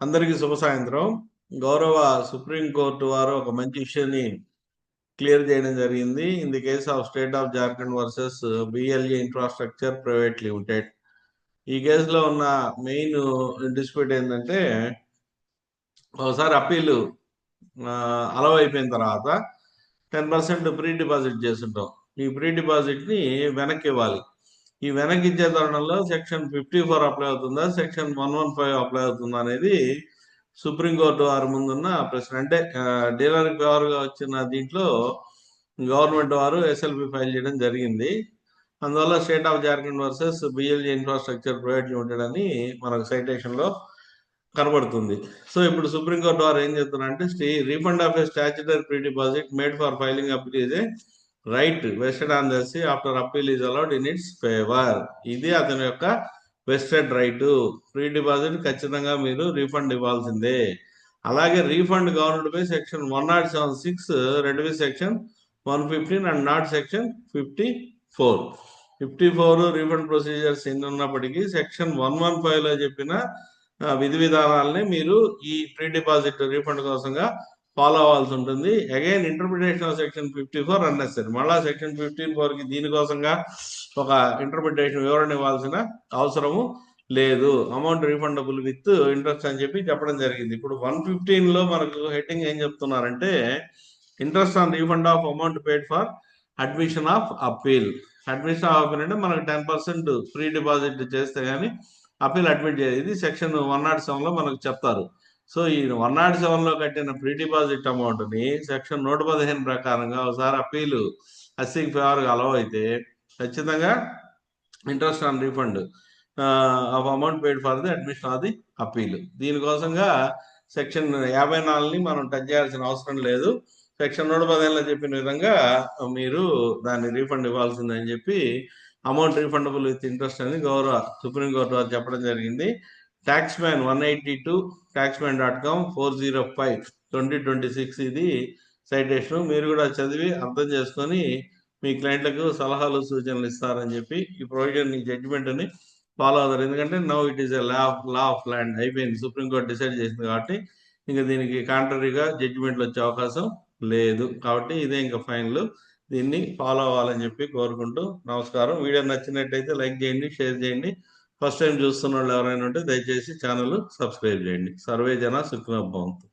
అందరికీ శుభ సాయంత్రం. గౌరవ సుప్రీంకోర్టు వారు ఒక మంచి ఇష్యూని క్లియర్ చేయడం జరిగింది. In the case of state of Jharkhand versus BLA infrastructure private limited. ఈ కేసులో ఉన్న మెయిన్ డిస్ప్యూట్ ఏంటంటే, ఒకసారి అప్పీలు అలవ్ అయిపోయిన తర్వాత 10% ప్రీ డిపాజిట్ చేస్తుంటాం. ఈ ప్రీ డిపాజిట్ని వెనక్కి ఇవ్వాలి. ఈ వెనక్కి ఇచ్చే తరుణంలో సెక్షన్ 54 అప్లై అవుతుందా, సెక్షన్ 115 అప్లై అవుతుందా అనేది సుప్రీంకోర్టు వారి ముందున్న ప్రశ్న. అంటే డీలర్ ఫేవర్గా వచ్చిన దీంట్లో గవర్నమెంట్ వారు ఎస్ఎల్పి ఫైల్ చేయడం జరిగింది. అందువల్ల state of Jharkhand versus BLG infrastructure private limited అని మనకు సైటేషన్లో కనబడుతుంది. సో ఇప్పుడు సుప్రీంకోర్టు వారు ఏం చెప్తున్నారంటే, refund of a statutory pre deposit made for filing appeal is a right vested on the assessee after appeal is allowed in its favour. ఇది అతని యొక్క వెస్టెడ్ రైట్. ప్రీ డిపాజిట్ ఖచ్చితంగా మీరు రీఫండ్ ఇవ్వాల్సిందే. అలాగే refund government by section 107(6), red section 115 and not section 54 refund procedures ఎన్ని ఉన్నప్పటికీ section 115లో చెప్పిన విధి విధానాలని మీరు ఈ ప్రీ డిపాజిట్ రీఫండ్ కోసంగా ఫాలో అవ్వాల్సి ఉంటుంది. Again interpretation of section 54 unnecessary. మళ్ళా సెక్షన్ 54కి దీనికోసంగా ఒక ఇంటర్ప్రిటేషన్ వివరణ ఇవ్వాల్సిన అవసరము లేదు. అమౌంట్ రీఫండబుల్ విత్ ఇంట్రెస్ట్ అని చెప్పి చెప్పడం జరిగింది. ఇప్పుడు 115లో మనకు హెడ్డింగ్ ఏం చెప్తున్నారంటే, interest on refund of amount paid for admission of appeal. Admission of appeal అంటే మనకు 10% ప్రీ డిపాజిట్ చేస్తే కానీ అప్పీల్ అడ్మిట్ చేయాలి. ఇది సెక్షన్ 107లో మనకు చెప్తారు. సో ఈ 107లో కట్టిన ప్రీ డిపాజిట్ అమౌంట్ని సెక్షన్ 115 ప్రకారంగా ఒకసారి అప్పీలు ఎస్సీకి ఫేవర్గా అలవ్ అయితే ఖచ్చితంగా interest on refund of amount paid for the admission of the appeal. దీనికోసంగా సెక్షన్ 54ని మనం టచ్ చేయాల్సిన అవసరం లేదు. సెక్షన్ 115లో చెప్పిన విధంగా మీరు దాన్ని రీఫండ్ ఇవ్వాల్సిందని చెప్పి అమౌంట్ రీఫండబుల్ విత్ ఇంట్రెస్ట్ అని గౌరవ సుప్రీంకోర్టు వారు చెప్పడం జరిగింది. ట్యాక్స్మ్యాన్ 182 taxman.com 405/2026 ఇది సైటేషన్. మీరు కూడా చదివి అర్థం చేసుకొని మీ క్లయింట్లకు సలహాలు సూచనలు ఇస్తారని చెప్పి ఈ ప్రొవిజన్ జడ్జిమెంట్ అని ఫాలో అవుతారు. ఎందుకంటే now it is a law of land అయిపోయింది. సుప్రీంకోర్టు డిసైడ్ చేసింది కాబట్టి ఇంకా దీనికి కాంట్రరీగా జడ్జిమెంట్లు వచ్చే అవకాశం లేదు. కాబట్టి ఇదే ఇంకా ఫైనల్. దీన్ని ఫాలో అవ్వాలని చెప్పి కోరుకుంటూ నమస్కారం. వీడియో నచ్చినట్టయితే లైక్ చేయండి, షేర్ చేయండి. ఫస్ట్ టైం చూస్తున్న వాళ్ళు ఎవరైనా ఉంటే దయచేసి ఛానల్ సబ్స్క్రైబ్ చేయండి. సర్వే జన సుఖినో భవంతు.